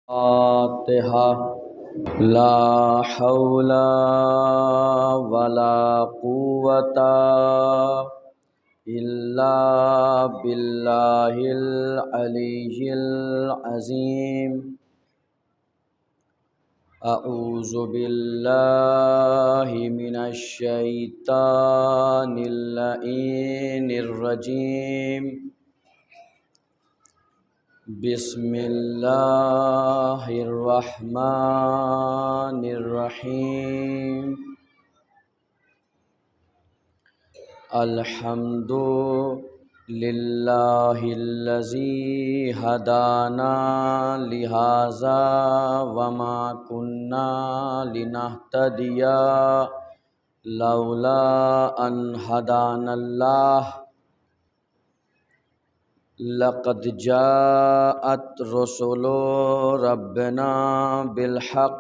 فاتحہ لا حول ولا قوة الا باللہ العلی العظیم اعوذ باللہ من الشیطان اللعین الرجیم بسم اللہ الرحمن الرحیم الحمد للہ الذی ہدانا لہذا وما کننا لنہتدی لولا ان ہدانا اللہ لقد جاءت رسل ربنا بالحق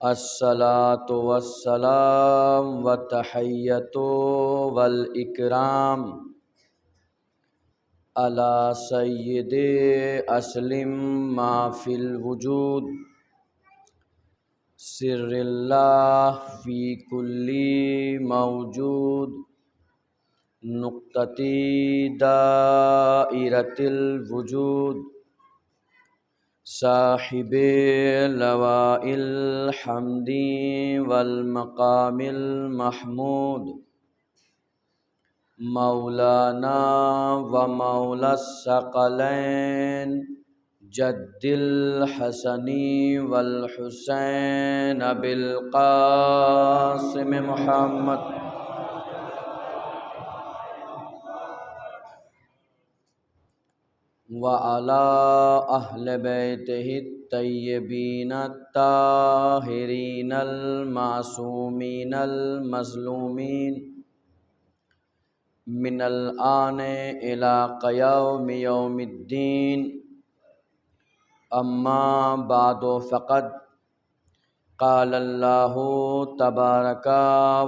الصلاة والسلام والتحیۃ والاکرام علی سید اسلم ما فی الوجود سر اللہ فی کل موجود نقطتی دائرۃ الوجود صاحب لواء الحمد والمقام المحمود مولانا و مولا الثقلین جد الحسن والحسین بالقاسم محمد وعلى أهل بيته الطيبين الطاهرين المعصومين المظلومين من الآن إلى قيام يوم الدين أما بعد فقد قال الله تبارك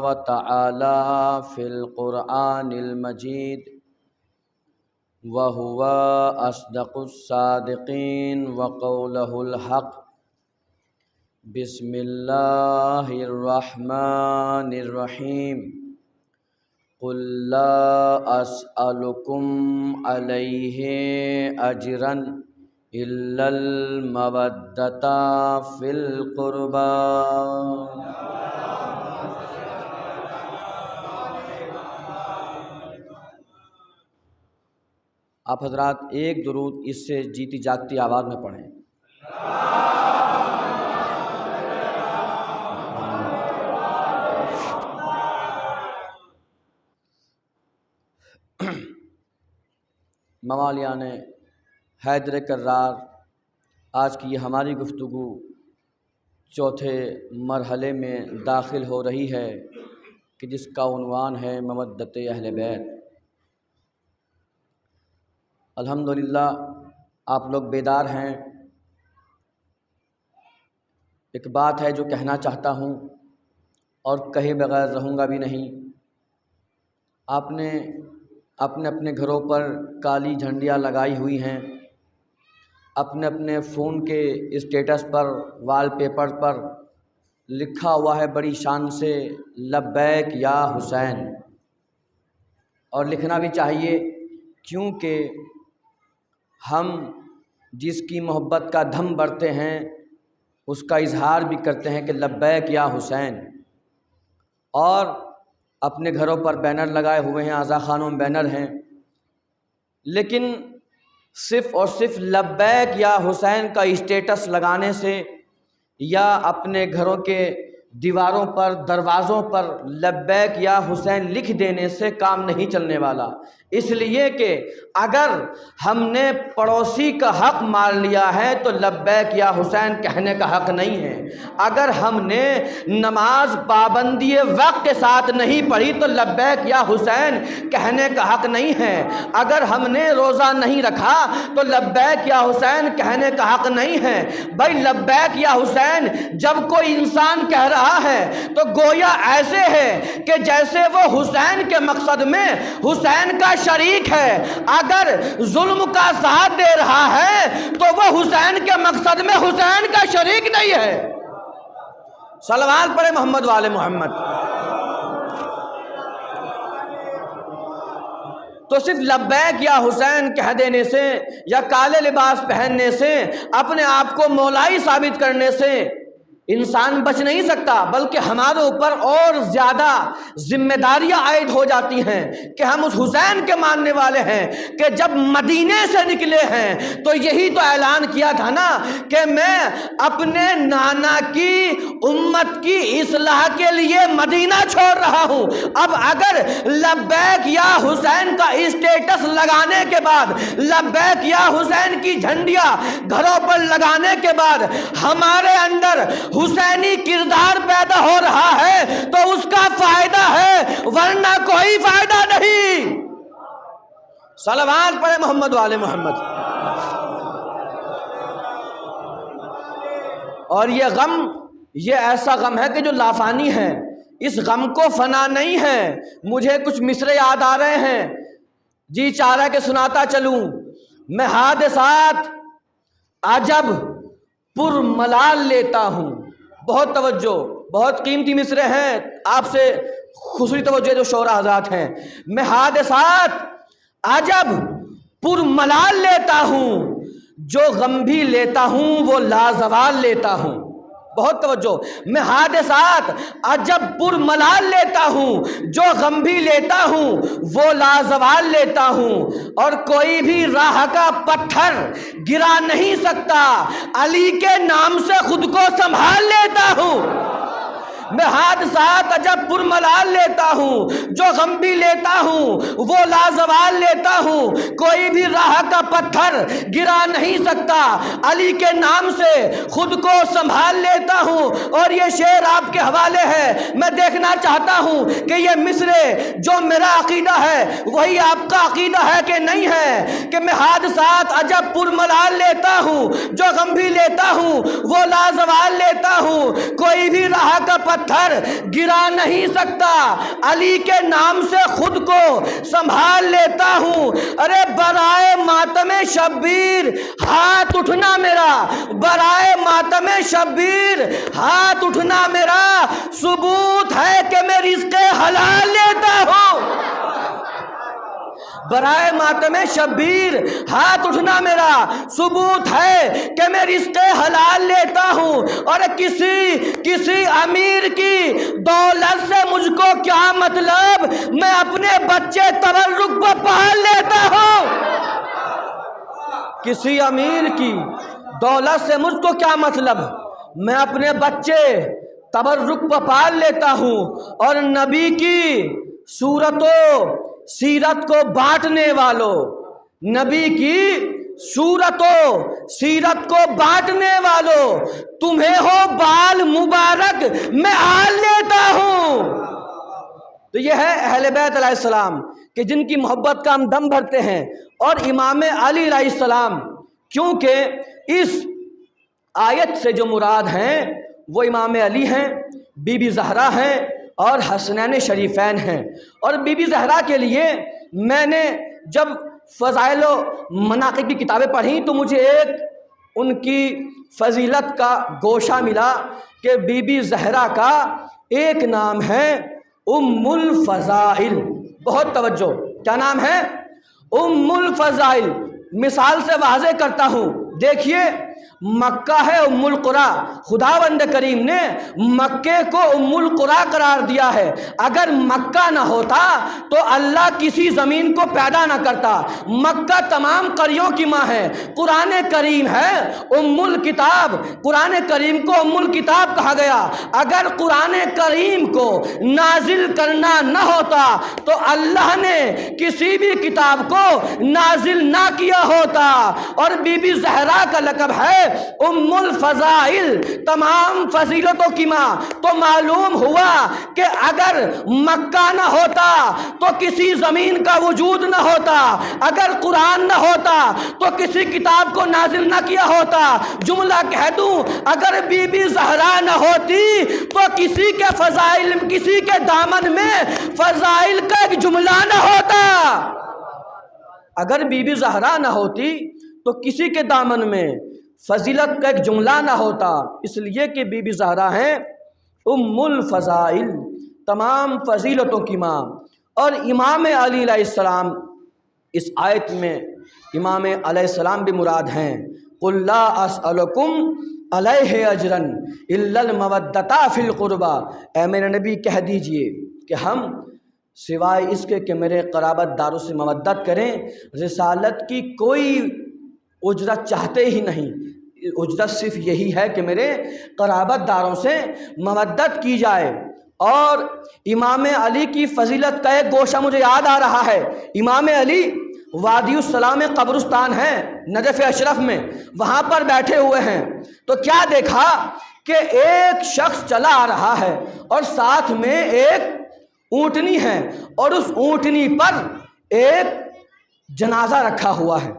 وتعالى في القرآن المجيد وهو أصدق الصادقين وقوله الحق بسم الله الرحمن الرحيم قل لا أسألكم عليه أجرا إلا المودة في القربى آپ حضرات ایک درود اس سے جیتی جاگتی آواز میں پڑھیں۔ موالیان حیدر کرار، آج کی یہ ہماری گفتگو چوتھے مرحلے میں داخل ہو رہی ہے کہ جس کا عنوان ہے مودت اہل بیت۔ الحمدللہ آپ لوگ بیدار ہیں۔ ایک بات ہے جو کہنا چاہتا ہوں اور کہے بغیر رہوں گا بھی نہیں۔ آپ نے اپنے اپنے گھروں پر کالی جھنڈیاں لگائی ہوئی ہیں، اپنے اپنے فون کے اسٹیٹس پر وال پیپر پر لکھا ہوا ہے بڑی شان سے لبیک یا حسین، اور لکھنا بھی چاہیے، کیونکہ ہم جس کی محبت کا دھم بڑھتے ہیں اس کا اظہار بھی کرتے ہیں کہ لبیک یا حسین، اور اپنے گھروں پر بینر لگائے ہوئے ہیں، آزا خانوں میں بینر ہیں، لیکن صرف اور صرف لبیک یا حسین کا اسٹیٹس لگانے سے یا اپنے گھروں کے دیواروں پر دروازوں پر لبیک یا حسین لکھ دینے سے کام نہیں چلنے والا، اس لیے کہ اگر ہم نے پڑوسی کا حق مار لیا ہے تو لبیک یا حسین کہنے کا حق نہیں ہے۔ اگر ہم نے نماز پابندی وقت کے ساتھ نہیں پڑھی تو لبیک یا حسین کہنے کا حق نہیں ہے۔ اگر ہم نے روزہ نہیں رکھا تو لبیک یا حسین کہنے کا حق نہیں ہے۔ بھائی لبیک یا حسین جب کوئی انسان کہہ رہا رہا ہے تو گویا ایسے ہے کہ جیسے وہ حسین کے مقصد میں حسین کا شریک ہے، اگر ظلم کا ساتھ دے رہا ہے تو وہ حسین کے مقصد میں حسین کا شریک نہیں ہے۔ صلوات پڑھے محمد والے محمد۔ تو صرف لبیک یا حسین کہہ دینے سے یا کالے لباس پہننے سے اپنے آپ کو مولائی ثابت کرنے سے انسان بچ نہیں سکتا، بلکہ ہمارے اوپر اور زیادہ ذمہ داریاں عائد ہو جاتی ہیں کہ ہم اس حسین کے ماننے والے ہیں کہ جب مدینے سے نکلے ہیں تو یہی تو اعلان کیا تھا نا کہ میں اپنے نانا کی امت کی اصلاح کے لیے مدینہ چھوڑ رہا ہوں۔ اب اگر لبیک یا حسین کا اسٹیٹس لگانے کے بعد، لبیک یا حسین کی جھنڈیاں گھروں پر لگانے کے بعد ہمارے اندر حسینی کردار پیدا ہو رہا ہے تو اس کا فائدہ ہے، ورنہ کوئی فائدہ نہیں۔ صلوات پڑھے محمد والے محمد۔ اور یہ غم، یہ ایسا غم ہے کہ جو لافانی ہے، اس غم کو فنا نہیں ہے۔ مجھے کچھ مصرے یاد آ رہے ہیں، جی چاہ رہا کہ سناتا چلوں۔ میں حادثات عجب پر ملال لیتا ہوں۔ بہت توجہ، بہت قیمتی مصرے ہیں، آپ سے خصوصی توجہ جو شعراء حضرات ہیں۔ میں حادثات عجب پر ملال لیتا ہوں، جو غم بھی لیتا ہوں وہ لازوال لیتا ہوں۔ بہت توجہ، میں حادثات عجب پر ملال لیتا ہوں، جو غم بھی لیتا ہوں وہ لازوال لیتا ہوں، اور کوئی بھی راہ کا پتھر گرا نہیں سکتا، علی کے نام سے خود کو سنبھال لیتا ہوں۔ میں حادثات عجب پر ملال لیتا ہوں، جو غم بھی لیتا ہوں وہ لازوال لیتا ہوں، کوئی بھی راہ کا پتھر گرا نہیں سکتا، علی کے نام سے خود کو سنبھال لیتا ہوں۔ اور یہ شعر آپ کے حوالے ہے، میں دیکھنا چاہتا ہوں کہ یہ مصرے جو میرا عقیدہ ہے وہی آپ کا عقیدہ ہے کہ نہیں ہے، کہ میں حادثات عجب پر ملال لیتا ہوں، جو غم بھی لیتا ہوں وہ لازوال لیتا ہوں، کوئی بھی راہ کا پتھر گرا نہیں سکتا، علی کے نام سے خود کو سنبھال لیتا ہوں۔ ارے برائے ماتم شبیر ہاتھ اٹھنا میرا، برائے ماتم شبیر ہاتھ اٹھنا میرا، ثبوت ہے کہ میں رزق حلال لیتا ہوں۔ برائے ماتم شبیر ہاتھ اٹھنا میرا، ثبوت ہے کہ میں رزق حلال لیتا ہوں۔ اور کسی امیر کی دولت سے مجھ کو کیا مطلب، میں اپنے بچے تبرک پر پال لیتا ہوں۔ کسی امیر کی دولت سے مجھ کو کیا مطلب، میں اپنے بچے تبرک پر پال لیتا ہوں۔ اور نبی کی صورت و سیرت کو بانٹنے والوں، نبی کی صورت و سیرت کو بانٹنے والوں، تمہیں ہو بال مبارک میں آل لیتا ہوں۔ تو یہ ہے اہل بیت علیہ السلام کہ جن کی محبت کا ہم دم بھرتے ہیں، اور امام علی علیہ السلام، کیونکہ اس آیت سے جو مراد ہیں وہ امام علی ہیں، بی بی زہرا ہیں اور حسنین شریفین ہیں۔ اور بی بی زہرا کے لیے میں نے جب فضائل و مناقب کی کتابیں پڑھیں تو مجھے ایک ان کی فضیلت کا گوشہ ملا کہ بی بی زہرا کا ایک نام ہے ام الفضائل۔ بہت توجہ، کیا نام ہے؟ ام الفضائل۔ مثال سے واضح کرتا ہوں، دیکھیے مکہ ہے ام القریٰ، خداوند کریم نے مکے کو ام القریٰ قرار دیا ہے۔ اگر مکہ نہ ہوتا تو اللہ کسی زمین کو پیدا نہ کرتا، مکہ تمام قریوں کی ماں ہے۔ قرآن کریم ہے ام الکتاب، قرآن کریم کو ام الکتاب کہا گیا۔ اگر قرآن کریم کو نازل کرنا نہ ہوتا تو اللہ نے کسی بھی کتاب کو نازل نہ کیا ہوتا۔ اور بی بی زہرا کا لقب ہے ہے ام الفضائل، تمام فضیلتوں کی ماں۔ تو معلوم ہوا کہ اگر مکہ نہ ہوتا تو کسی زمین کا وجود نہ ہوتا، اگر قرآن نہ ہوتا تو کسی کتاب کو نازل نہ کیا ہوتا۔ جملہ کہہ دوں، اگر بی بی زہرا نہ ہوتی تو کسی کے فضائل، کسی کے دامن میں فضائل کا ایک جملہ نہ ہوتا۔ اگر بی بی زہرا نہ ہوتی تو کسی کے دامن میں فضیلت کا ایک جملہ نہ ہوتا، اس لیے کہ بی بی زہرا ہیں ام الفضائل، تمام فضیلتوں کی ماں۔ اور امام علی علیہ السلام، اس آیت میں امام علیہ السلام بھی مراد ہیں۔ قُلْ لَا أَسْأَلُكُمْ عَلَيْهِ أَجْرًا إِلَّا الْمَوَدَّةَ فِي الْقُرْبَى، اے میرے نبی کہہ دیجئے کہ ہم سوائے اس کے کہ میرے قرابت داروں سے مودت کریں، رسالت کی کوئی اجرت چاہتے ہی نہیں۔ اجرت صرف یہی ہے کہ میرے قرابت داروں سے مودت کی جائے۔ اور امام علی کی فضیلت کا ایک گوشہ مجھے یاد آ رہا ہے۔ امام علی وادی السلام میں قبرستان ہے نجف اشرف میں، وہاں پر بیٹھے ہوئے ہیں تو کیا دیکھا کہ ایک شخص چلا آ رہا ہے اور ساتھ میں ایک اونٹنی ہے، اور اس اونٹنی پر ایک جنازہ رکھا ہوا ہے،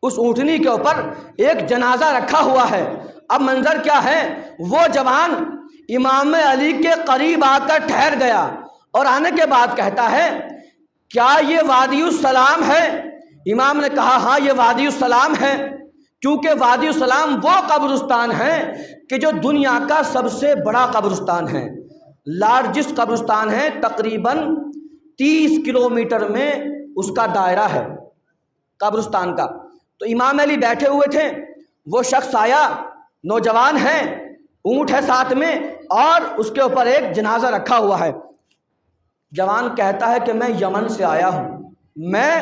اس اونٹنی کے اوپر ایک جنازہ رکھا ہوا ہے۔ اب منظر کیا ہے، وہ جوان امام علی کے قریب آ کر ٹھہر گیا اور آنے کے بعد کہتا ہے کیا یہ وادی السلام ہے؟ امام نے کہا ہاں یہ وادی السلام ہے، کیونکہ وادی السلام وہ قبرستان ہے کہ جو دنیا کا سب سے بڑا قبرستان ہے، لارجسٹ قبرستان ہے، تقریباً 30 کلومیٹر میں اس کا دائرہ ہے قبرستان کا۔ تو امام علی بیٹھے ہوئے تھے، وہ شخص آیا، نوجوان ہے، اونٹ ہے ساتھ میں، اور اس کے اوپر ایک جنازہ رکھا ہوا ہے۔ جوان کہتا ہے کہ میں یمن سے آیا ہوں، میں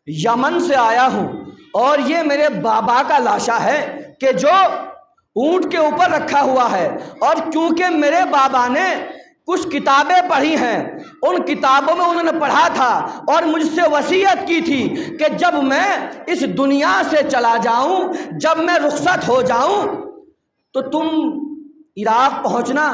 یمن سے آیا ہوں، اور یہ میرے بابا کا لاشا ہے کہ جو اونٹ کے اوپر رکھا ہوا ہے، اور چونکہ میرے بابا نے کچھ کتابیں پڑھی ہیں، ان کتابوں میں انہوں نے پڑھا تھا اور مجھ سے وصیت کی تھی کہ جب میں اس دنیا سے چلا جاؤں، جب میں رخصت ہو جاؤں تو تم عراق پہنچنا،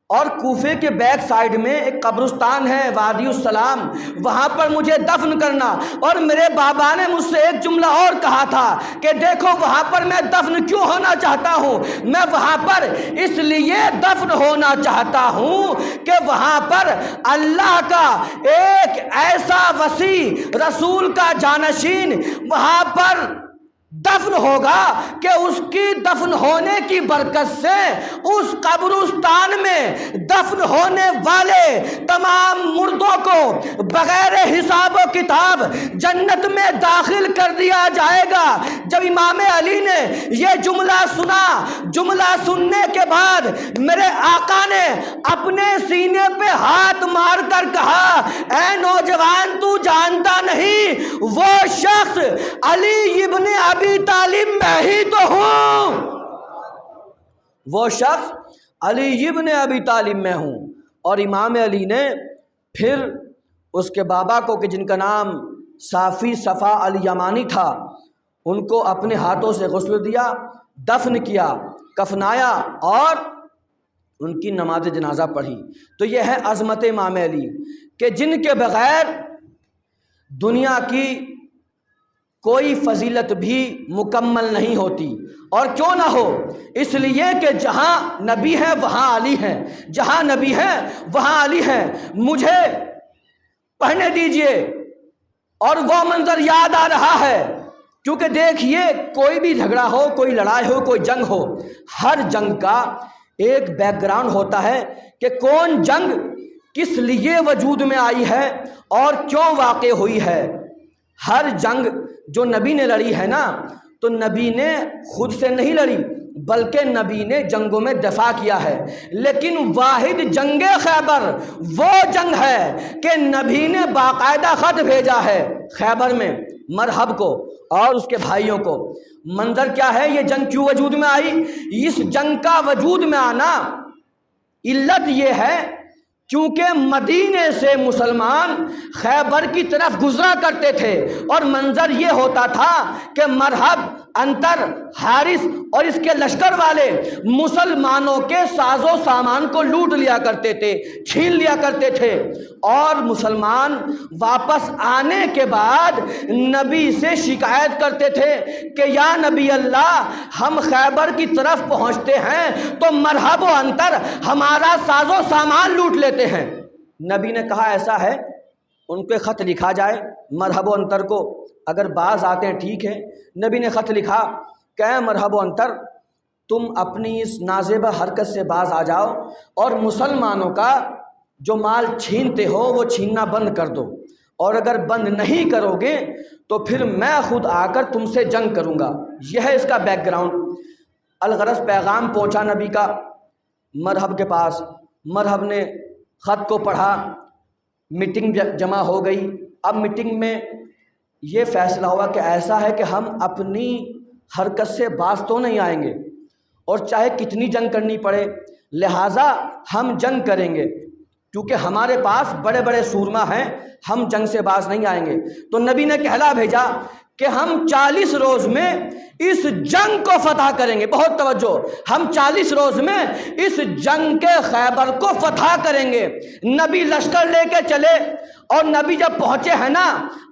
اور کوفے کے بیک سائیڈ میں ایک قبرستان ہے وادی السلام، وہاں پر مجھے دفن کرنا۔ اور میرے بابا نے مجھ سے ایک جملہ اور کہا تھا کہ دیکھو وہاں پر میں دفن کیوں ہونا چاہتا ہوں، میں وہاں پر اس لیے دفن ہونا چاہتا ہوں کہ وہاں پر اللہ کا ایک ایسا وسیع رسول کا جانشین وہاں پر دفن ہوگا کہ اس کی دفن ہونے کی برکت سے اس قبرستان میں دفن ہونے والے تمام مردوں کو بغیر حساب و کتاب جنت میں داخل کر دیا جائے گا۔ جب امام علی نے یہ جملہ سنا، جملہ سننے کے بعد میرے آقا نے اپنے سینے پہ ہاتھ مار کر کہا اے نوجوان تو جانتا نہیں وہ شخص علی ابن ابی طالب میں ہی تو ہوں، وہ شخص علی ابن ابی طالب میں ہوں۔ اور امام علی نے پھر اس کے بابا کو کہ جن کا نام صافی صفا الیمانی تھا، ان کو اپنے ہاتھوں سے غسل دیا، دفن کیا، کفنایا اور ان کی نماز جنازہ پڑھی۔ تو یہ ہے عظمت امام علی کہ جن کے بغیر دنیا کی کوئی فضیلت بھی مکمل نہیں ہوتی، اور کیوں نہ ہو، اس لیے کہ جہاں نبی ہے وہاں علی ہے، جہاں نبی ہے وہاں علی ہے۔ مجھے پڑھنے دیجئے، اور وہ منظر یاد آ رہا ہے، کیونکہ دیکھیے کوئی بھی جھگڑا ہو، کوئی لڑائی ہو، کوئی جنگ ہو، ہر جنگ کا ایک بیک گراؤنڈ ہوتا ہے کہ کون جنگ کس لیے وجود میں آئی ہے اور کیوں واقع ہوئی ہے۔ ہر جنگ جو نبی نے لڑی ہے نا، تو نبی نے خود سے نہیں لڑی، بلکہ نبی نے جنگوں میں دفاع کیا ہے۔ لیکن واحد جنگ خیبر وہ جنگ ہے کہ نبی نے باقاعدہ خط بھیجا ہے خیبر میں مرحب کو اور اس کے بھائیوں کو۔ منظر کیا ہے، یہ جنگ کیوں وجود میں آئی؟ اس جنگ کا وجود میں آنا علت یہ ہے کیونکہ مدینے سے مسلمان خیبر کی طرف گزرا کرتے تھے، اور منظر یہ ہوتا تھا کہ مرحب انتر، حارث اور اس کے لشکر والے مسلمانوں کے ساز و سامان کو لوٹ لیا کرتے تھے، چھین لیا کرتے تھے، اور مسلمان واپس آنے کے بعد نبی سے شکایت کرتے تھے کہ یا نبی اللہ، ہم خیبر کی طرف پہنچتے ہیں تو مرحب و انتر ہمارا ساز و سامان لوٹ لیتے ہیں۔ نبی نے کہا ایسا ہے ان کے خط لکھا جائے مرحب و انتر کو، اگر باز آتے ہیں ٹھیک ہے۔ نبی نے خط لکھا کہ اے مرحب و انتر، تم اپنی اس نازیبہ حرکت سے باز آ جاؤ اور مسلمانوں کا جو مال چھینتے ہو وہ چھیننا بند کر دو، اور اگر بند نہیں کرو گے تو پھر میں خود آ کر تم سے جنگ کروں گا۔ یہ ہے اس کا بیک گراؤنڈ۔ الغرض پیغام پہنچا نبی کا مرحب کے پاس، مرحب نے خط کو پڑھا، میٹنگ جمع ہو گئی۔ اب میٹنگ میں یہ فیصلہ ہوا کہ ایسا ہے کہ ہم اپنی حرکت سے باز تو نہیں آئیں گے، اور چاہے کتنی جنگ کرنی پڑے، لہٰذا ہم جنگ کریں گے کیونکہ ہمارے پاس بڑے بڑے سورما ہیں، ہم جنگ سے باز نہیں آئیں گے۔ تو نبی نے کہلا بھیجا کہ ہم 40 روز میں اس جنگ کو فتح کریں گے۔ بہت توجہ، ہم 40 روز میں اس جنگ کے خیبر کو فتح کریں گے۔ نبی لشکر لے کے چلے، اور نبی جب پہنچے ہیں نا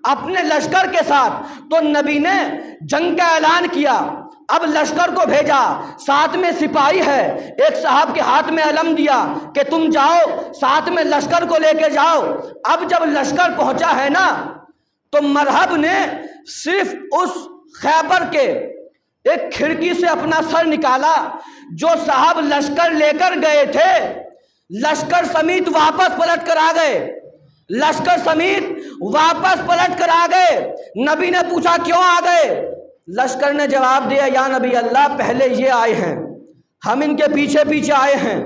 اپنے لشکر کے ساتھ، تو نبی نے جنگ کا اعلان کیا۔ اب لشکر کو بھیجا، ساتھ میں سپاہی ہے، ایک صاحب کے ہاتھ میں علم دیا کہ تم جاؤ ساتھ میں لشکر کو لے کے جاؤ۔ اب جب لشکر پہنچا ہے نا تو مرحب نے صرف اس خیبر کے ایک کھڑکی سے اپنا سر نکالا، جو صاحب لشکر لے کر گئے تھے لشکر سمیت واپس پلٹ کر آ گئے، لشکر سمیت واپس پلٹ کر آ گئے۔ نبی نے پوچھا کیوں آ گئے؟ لشکر نے جواب دیا یا نبی اللہ، پہلے یہ آئے ہیں، ہم ان کے پیچھے پیچھے آئے ہیں۔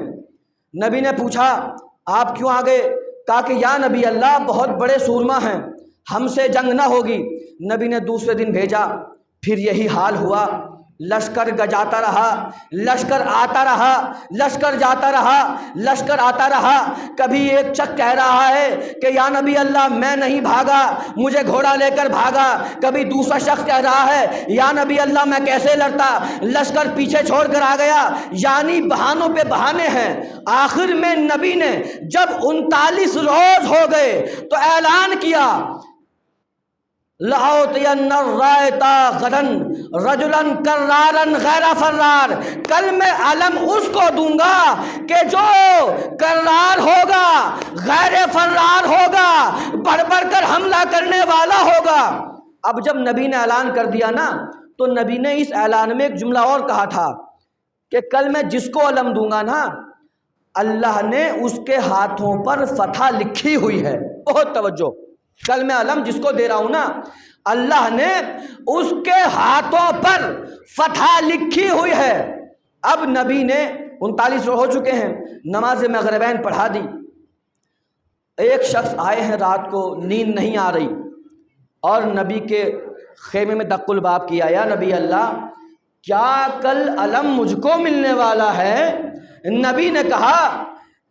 نبی نے پوچھا آپ کیوں آ گئے؟ کہا کہ یا نبی اللہ، بہت بڑے سورما ہیں، ہم سے جنگ نہ ہوگی۔ نبی نے دوسرے دن بھیجا، پھر یہی حال ہوا، لشکر جاتا رہا، لشکر آتا رہا، لشکر جاتا رہا، لشکر آتا رہا۔ کبھی ایک چک کہہ رہا ہے کہ یا نبی اللہ میں نہیں بھاگا، مجھے گھوڑا لے کر بھاگا۔ کبھی دوسرا شخص کہہ رہا ہے یا نبی اللہ میں کیسے لڑتا، لشکر پیچھے چھوڑ کر آ گیا۔ یعنی بہانوں پہ بہانے ہیں۔ آخر میں نبی نے جب 39 روز ہو گئے تو اعلان کیا لَأُعْطِيَنَّ الرَّائِطَ غَدًا رَجُلًا كَرَّارًا غَيْرَ فَرَّارٍ، کل میں علم اس کو دوں گا کہ جو کرار ہوگا، غیر فرار ہوگا، بڑھ بڑھ کر حملہ کرنے والا ہوگا۔ اب جب نبی نے اعلان کر دیا نا تو نبی نے اس اعلان میں ایک جملہ اور کہا تھا کہ کل میں جس کو علم دوں گا نا اللہ نے اس کے ہاتھوں پر فتح لکھی ہوئی ہے۔ بہت توجہ، کل میں علم جس کو دے رہا ہوں نا اللہ نے اس کے ہاتھوں پر فتح لکھی ہوئی ہے۔ اب نبی نے 39 روز ہو چکے ہیں، نماز مغربین پڑھا دی۔ ایک شخص آئے ہیں رات کو، نیند نہیں آ رہی، اور نبی کے خیمے میں دق الباب کیا یا نبی اللہ کیا کل علم مجھ کو ملنے والا ہے؟ نبی نے کہا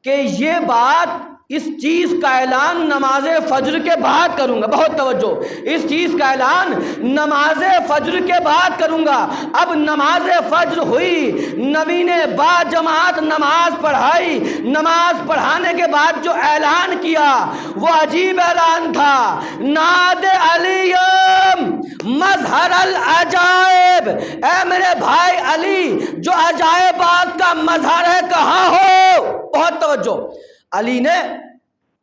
کہ یہ بات، اس چیز کا اعلان نماز فجر کے بعد کروں گا۔ بہت توجہ، اس چیز کا اعلان نماز فجر کے بعد کروں گا۔ اب نماز فجر ہوئی، نبی نے با جماعت نماز پڑھائی۔ نماز پڑھانے کے بعد جو اعلان کیا وہ عجیب اعلان تھا، ناد علیم مظہر العجائب، اے میرے بھائی علی جو عجائبات کا مظہر ہے کہاں ہو؟ بہت توجہ، علی نے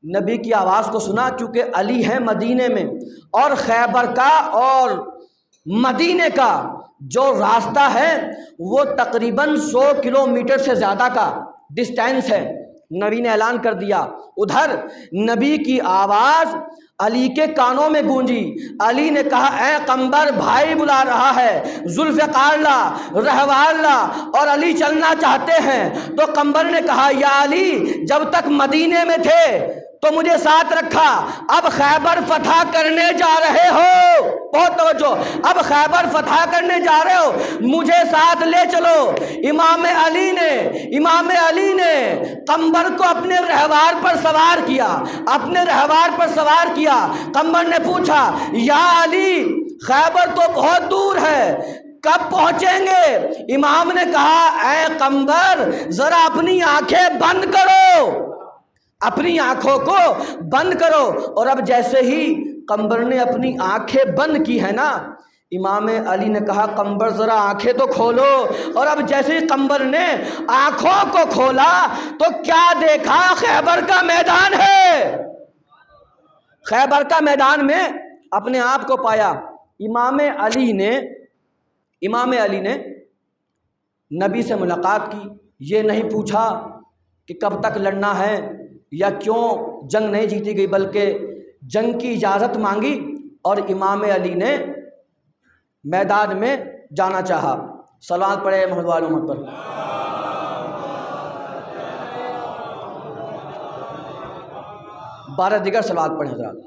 نبی کی آواز کو سنا، کیونکہ علی ہے مدینے میں، اور خیبر کا اور مدینے کا جو راستہ ہے وہ تقریباً 100 کلومیٹر سے زیادہ کا ڈسٹینس ہے۔ نبی نے اعلان کر دیا، ادھر نبی کی آواز علی کے کانوں میں گونجی۔ علی نے کہا اے قمبر، بھائی بلا رہا ہے، ذوالفقار لا، رہوار لا، اور علی چلنا چاہتے ہیں۔ تو قمبر نے کہا یا علی جب تک مدینے میں تھے تو مجھے ساتھ رکھا، اب خیبر فتح کرنے جا رہے ہو، بہت توجہ، اب خیبر فتح کرنے جا رہے ہو، مجھے ساتھ لے چلو۔ امام علی نے قمبر کو اپنے رہوار پر سوار کیا، اپنے رہوار پر سوار کیا۔ قمبر نے پوچھا یا علی خیبر تو بہت دور ہے، کب پہنچیں گے؟ امام نے کہا اے قمبر ذرا اپنی آنکھیں بند کرو، اپنی آنکھوں کو بند کرو۔ اور اب جیسے ہی قمبر نے اپنی آنکھیں بند کی ہے نا، امام علی نے کہا قمبر ذرا آنکھیں تو کھولو۔ اور اب جیسے ہی قمبر نے آنکھوں کو کھولا تو کیا دیکھا؟ خیبر کا میدان ہے۔ خیبر کا میدان میں اپنے آپ کو پایا۔ امام علی نے نبی سے ملاقات کی، یہ نہیں پوچھا کہ کب تک لڑنا ہے یا کیوں جنگ نہیں جیتی گئی، بلکہ جنگ کی اجازت مانگی اور امام علی نے میدان میں جانا چاہا۔ صلوات پڑھے محمد وآل محمد پر۔ بارہ دیگر صلوات پڑھیں حضرات۔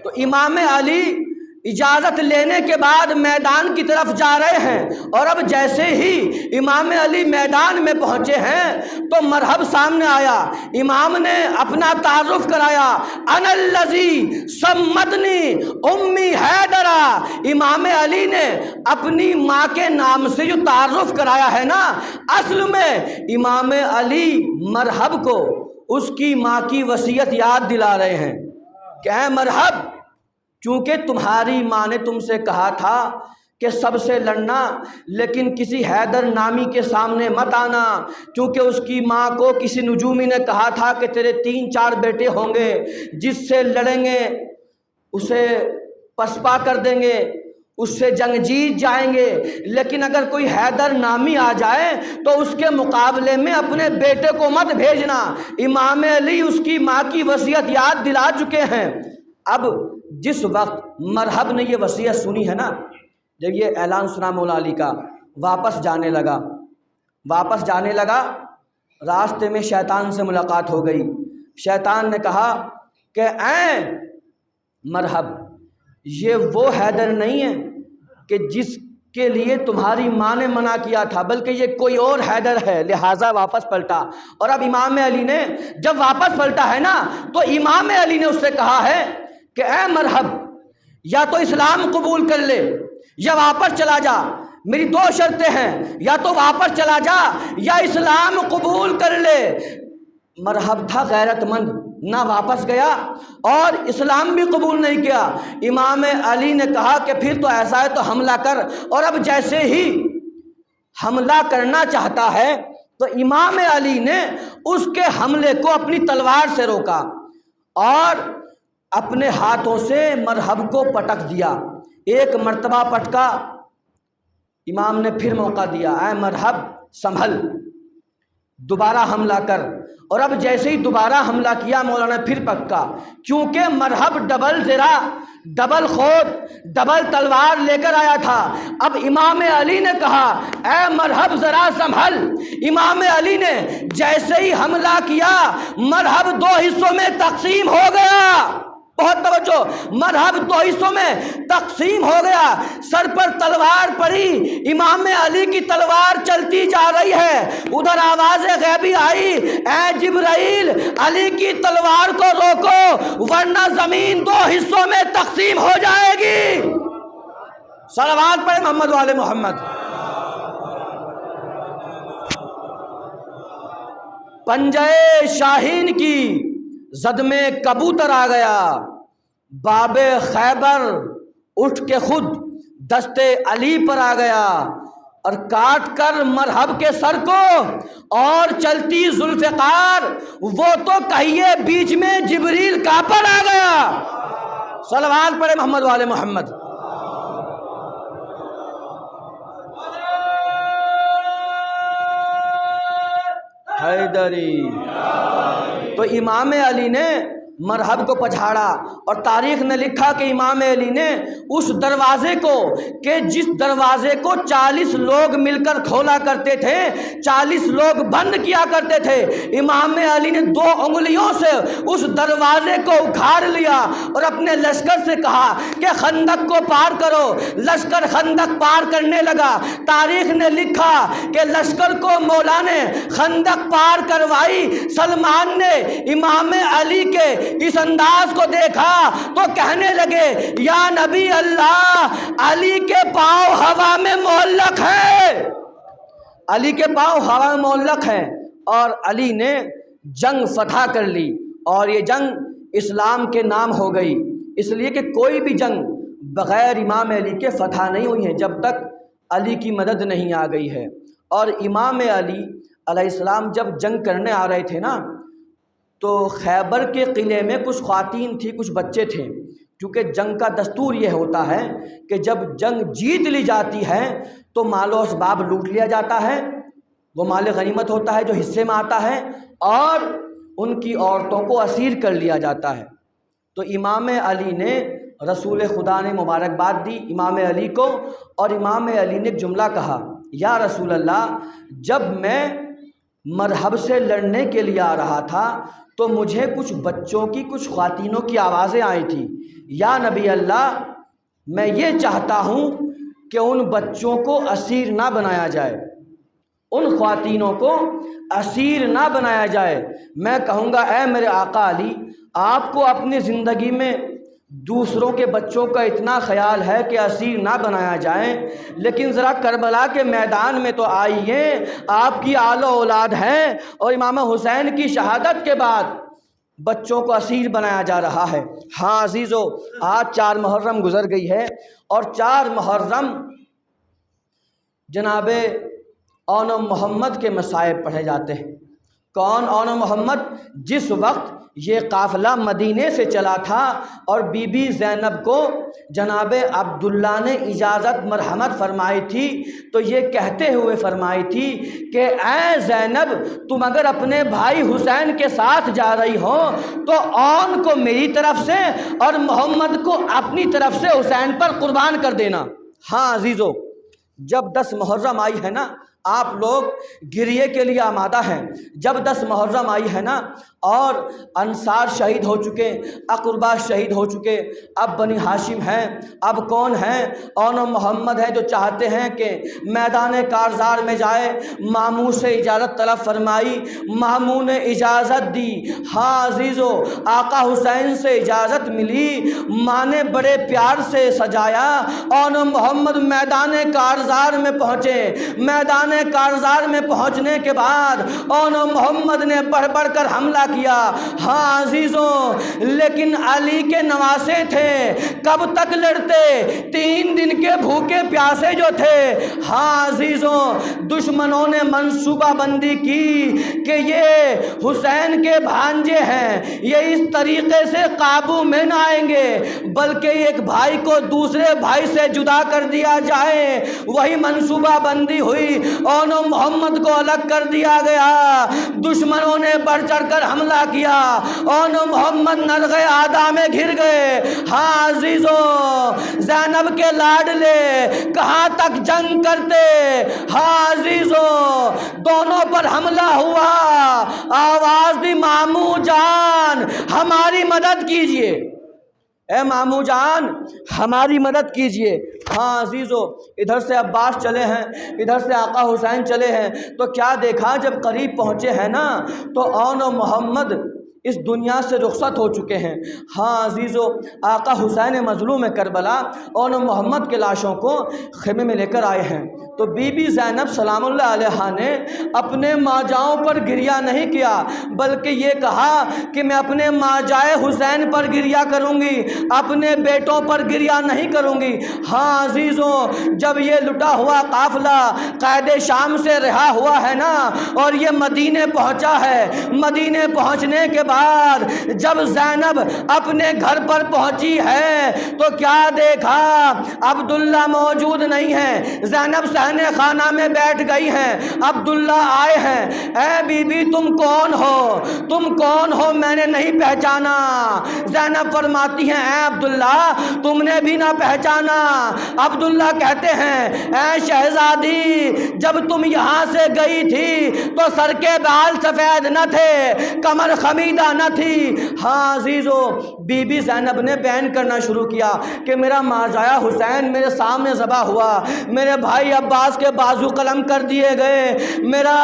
تو امام علی اجازت لینے کے بعد میدان کی طرف جا رہے ہیں، اور اب جیسے ہی امام علی میدان میں پہنچے ہیں تو مرحب سامنے آیا۔ امام نے اپنا تعارف کرایا، انا الذی سمتنی امی حیدرہ۔ امام علی نے اپنی ماں کے نام سے جو تعارف کرایا ہے نا، اصل میں امام علی مرحب کو اس کی ماں کی وصیت یاد دلا رہے ہیں کہ اے مرحب، چونکہ تمہاری ماں نے تم سے کہا تھا کہ سب سے لڑنا، لیکن کسی حیدر نامی کے سامنے مت آنا، کیونکہ اس کی ماں کو کسی نجومی نے کہا تھا کہ تیرے 3-4 بیٹے ہوں گے، جس سے لڑیں گے اسے پسپا کر دیں گے، اس سے جنگ جیت جائیں گے، لیکن اگر کوئی حیدر نامی آ جائے تو اس کے مقابلے میں اپنے بیٹے کو مت بھیجنا۔ امام علی اس کی ماں کی وصیت یاد دلا چکے ہیں۔ اب جس وقت مرحب نے یہ وصیت سنی ہے نا، جب یہ اعلان سنا مولا علی کا، واپس جانے لگا، راستے میں شیطان سے ملاقات ہو گئی۔ شیطان نے کہا کہ اے مرحب، یہ وہ حیدر نہیں ہے کہ جس کے لیے تمہاری ماں نے منع کیا تھا، بلکہ یہ کوئی اور حیدر ہے، لہٰذا واپس پلٹا۔ اور اب امام علی نے جب واپس پلٹا ہے نا، تو امام علی نے اس سے کہا ہے کہ اے مرحب، یا تو اسلام قبول کر لے یا واپس چلا جا، میری 2 شرطیں ہیں، یا تو واپس چلا جا یا اسلام قبول کر لے۔ مرحب تھا غیرت مند، نہ واپس گیا اور اسلام بھی قبول نہیں کیا۔ امام علی نے کہا کہ پھر تو ایسا ہے تو حملہ کر۔ اور اب جیسے ہی حملہ کرنا چاہتا ہے تو امام علی نے اس کے حملے کو اپنی تلوار سے روکا اور اپنے ہاتھوں سے مرحب کو پٹک دیا۔ ایک مرتبہ پٹکا، امام نے پھر موقع دیا، اے مرحب سنبھل، دوبارہ حملہ کر۔ اور اب جیسے ہی دوبارہ حملہ کیا، مولانا پھر پٹکا، کیونکہ مرحب ڈبل زرہ، ڈبل خود، ڈبل تلوار لے کر آیا تھا۔ اب امام علی نے کہا اے مرحب ذرا سنبھل۔ امام علی نے جیسے ہی حملہ کیا، مرحب 2 حصوں میں تقسیم ہو گیا۔ بہت توجہ، مرحب 2 حصوں میں تقسیم ہو گیا۔ سر پر تلوار پڑی، امام علی کی تلوار چلتی جا رہی ہے۔ ادھر آواز غیبی آئی، اے جبرائیل، علی کی تلوار کو روکو ورنہ زمین 2 حصوں میں تقسیم ہو جائے گی۔ صلوات پڑھے محمد وآل محمد۔ پنجے شاہین کی زد میں کبوتر آ گیا، باب خیبر اٹھ کے خود دستے علی پر آ گیا، اور کاٹ کر مرحب کے سر کو اور چلتی ذوالفقار، وہ تو کہیے بیچ میں جبریل کا پر آ گیا۔ صلوات پڑھے محمد وآل محمد۔ حیدری۔ تو امام علی نے مرحب کو پچھاڑا، اور تاریخ نے لکھا کہ امام علی نے اس دروازے کو، کہ جس دروازے کو 40 لوگ مل کر کھولا کرتے تھے، 40 لوگ بند کیا کرتے تھے، امام علی نے 2 انگلیوں سے اس دروازے کو اکھاڑ لیا اور اپنے لشکر سے کہا کہ خندق کو پار کرو۔ لشکر خندق پار کرنے لگا۔ تاریخ نے لکھا کہ لشکر کو مولا نے خندق پار کروائی، سلمان نے امام علی کے اس انداز کو دیکھا تو کہنے لگے یا نبی اللہ، علی کے پاؤں ہوا میں معلق ہیں، علی کے پاؤں ہوا میں معلق ہیں۔ اور علی نے جنگ فتح کر لی، اور یہ جنگ اسلام کے نام ہو گئی، اس لیے کہ کوئی بھی جنگ بغیر امام علی کے فتح نہیں ہوئی ہے جب تک علی کی مدد نہیں آ گئی ہے۔ اور امام علی علیہ السلام جب جنگ کرنے آ رہے تھے نا، تو خیبر کے قلعے میں کچھ خواتین تھی، کچھ بچے تھے، کیونکہ جنگ کا دستور یہ ہوتا ہے کہ جب جنگ جیت لی جاتی ہے تو مال و اسباب لوٹ لیا جاتا ہے، وہ مال غنیمت ہوتا ہے جو حصے میں آتا ہے، اور ان کی عورتوں کو اسیر کر لیا جاتا ہے۔ تو امام علی نے، رسول خدا نے مبارکباد دی امام علی کو، اور امام علی نے ایک جملہ کہا، یا رسول اللہ، جب میں مرحب سے لڑنے کے لیے آ رہا تھا تو مجھے کچھ بچوں کی، کچھ خواتینوں کی آوازیں آئی تھیں، یا نبی اللہ، میں یہ چاہتا ہوں کہ ان بچوں کو اسیر نہ بنایا جائے، ان خواتینوں کو اسیر نہ بنایا جائے۔ میں کہوں گا اے میرے آقا علی، آپ کو اپنی زندگی میں دوسروں کے بچوں کا اتنا خیال ہے کہ اسیر نہ بنایا جائیں، لیکن ذرا کربلا کے میدان میں تو آئیے، آپ کی آل و اولاد ہے، اور امام حسین کی شہادت کے بعد بچوں کو اسیر بنایا جا رہا ہے۔ ہاں عزیزو، آج 4 محرم گزر گئی ہے، اور 4 محرم جناب اون محمد کے مصائب پڑھے جاتے ہیں۔ کون اون محمد؟ جس وقت یہ قافلہ مدینے سے چلا تھا اور بی بی زینب کو جناب عبداللہ نے اجازت مرحمت فرمائی تھی، تو یہ کہتے ہوئے فرمائی تھی کہ اے زینب، تم اگر اپنے بھائی حسین کے ساتھ جا رہی ہو تو اون کو میری طرف سے اور محمد کو اپنی طرف سے حسین پر قربان کر دینا۔ ہاں عزیزو، جب 10 محرم آئی ہے نا، آپ لوگ گریے کے لیے آمادہ ہیں۔ جب 10 محرم آئی ہے نا، اور انصار شہید ہو چکے، اقربا شہید ہو چکے، اب بنی ہاشم ہیں، اب کون ہیں؟ اون محمد ہیں، جو چاہتے ہیں کہ میدان کارزار میں جائے۔ ماموں سے اجازت طلب فرمائی، ماموں نے اجازت دی۔ ہاں عزیزو، آقا حسین سے اجازت ملی، ماں نے بڑے پیار سے سجایا۔ اون محمد میدان کارزار میں پہنچے۔ میدان کارزار میں پہنچنے کے بعد اون محمد نے بڑھ بڑھ کر حملہ کیا۔ ہاں عزیزوں، لیکن علی کے نواسے تھے، کب تک لڑتے؟ 3 دن کے بھوکے پیاسے جو تھے۔ ہاں عزیزوں، دشمنوں نے منصوبہ بندی کی کہ یہ حسین کے بھانجے ہیں، یہ اس طریقے سے قابو میں نہ آئیں گے، بلکہ ایک بھائی کو دوسرے بھائی سے جدا کر دیا جائے۔ وہی منصوبہ بندی ہوئی، اون محمد کو الگ کر دیا گیا۔ دشمنوں نے بڑھ چڑھ کر حملہ کیا، اون محمد نرغ آدھا میں گر گئے۔ ہاں عزیزوں، زینب کے لاڈلے کہاں تک جنگ کرتے؟ ہاں عزیزوں، دونوں پر حملہ ہوا، آواز دی ماموں جان ہماری مدد کیجئے، اے ماموں جان ہماری مدد کیجئے۔ ہاں عزیزو، ادھر سے عباس چلے ہیں، ادھر سے آقا حسین چلے ہیں، تو کیا دیکھا؟ جب قریب پہنچے ہیں نا، تو اون محمد اس دنیا سے رخصت ہو چکے ہیں۔ ہاں عزیزو، آقا حسین مظلوم کربلا اون محمد کے لاشوں کو خیمے میں لے کر آئے ہیں۔ تو بی بی زینب سلام اللہ علیہا نے اپنے ماجاؤں پر گریہ نہیں کیا، بلکہ یہ کہا کہ میں اپنے ماجائے حسین پر گریہ کروں گی، اپنے بیٹوں پر گریہ نہیں کروں گی۔ ہاں عزیزوں، جب یہ لٹا ہوا قافلہ قید شام سے رہا ہوا ہے نا، اور یہ مدینے پہنچا ہے، مدینے پہنچنے کے بعد جب زینب اپنے گھر پر پہنچی ہے تو کیا دیکھا؟ عبداللہ موجود نہیں ہے، زینب صحنِ خانہ میں بیٹھ گئی ہیں، عبداللہ آئے ہیں۔ اے بی بی تم کون ہو؟ تم کون ہو؟ میں نے نہیں پہچانا۔ زینب فرماتی ہیں اے عبداللہ تم نے بھی نہ پہچانا؟ عبداللہ کہتے ہیں اے شہزادی، جب تم یہاں سے گئی تھی تو سر کے بال سفید نہ تھے، کمر خمیدہ جگہ نہ تھی۔ ہاں عزیزو، بی بی زینب نے بیان کرنا شروع کیا کہ میرا ماجایا حسین میرے سامنے ذبح ہوا، میرے بھائی عباس کے بازو قلم کر دیے گئے، میرا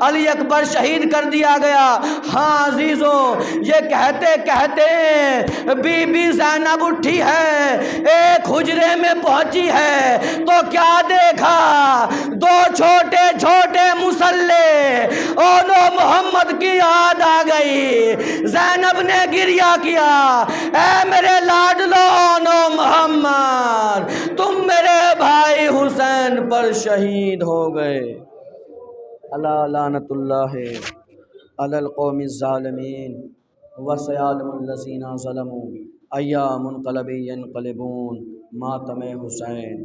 علی اکبر شہید کر دیا گیا۔ ہاں عزیزو، یہ کہتے کہتے بی بی زینب اٹھی ہے، ایک حجرے میں پہنچی ہے تو کیا دیکھا؟ دو چھوٹے چھوٹے مسلح، اولو محمد کی یاد آ گئی۔ زینب نے گریہ کیا، اے میرے لاڈلو اولو محمد، تم میرے بھائی حسین پر شہید ہو گئے۔ الا لعنت اللہ علی القوم الظالمین وسیعلم الذین ظلموا ایام منقلب ینقلبون ماتم حسین۔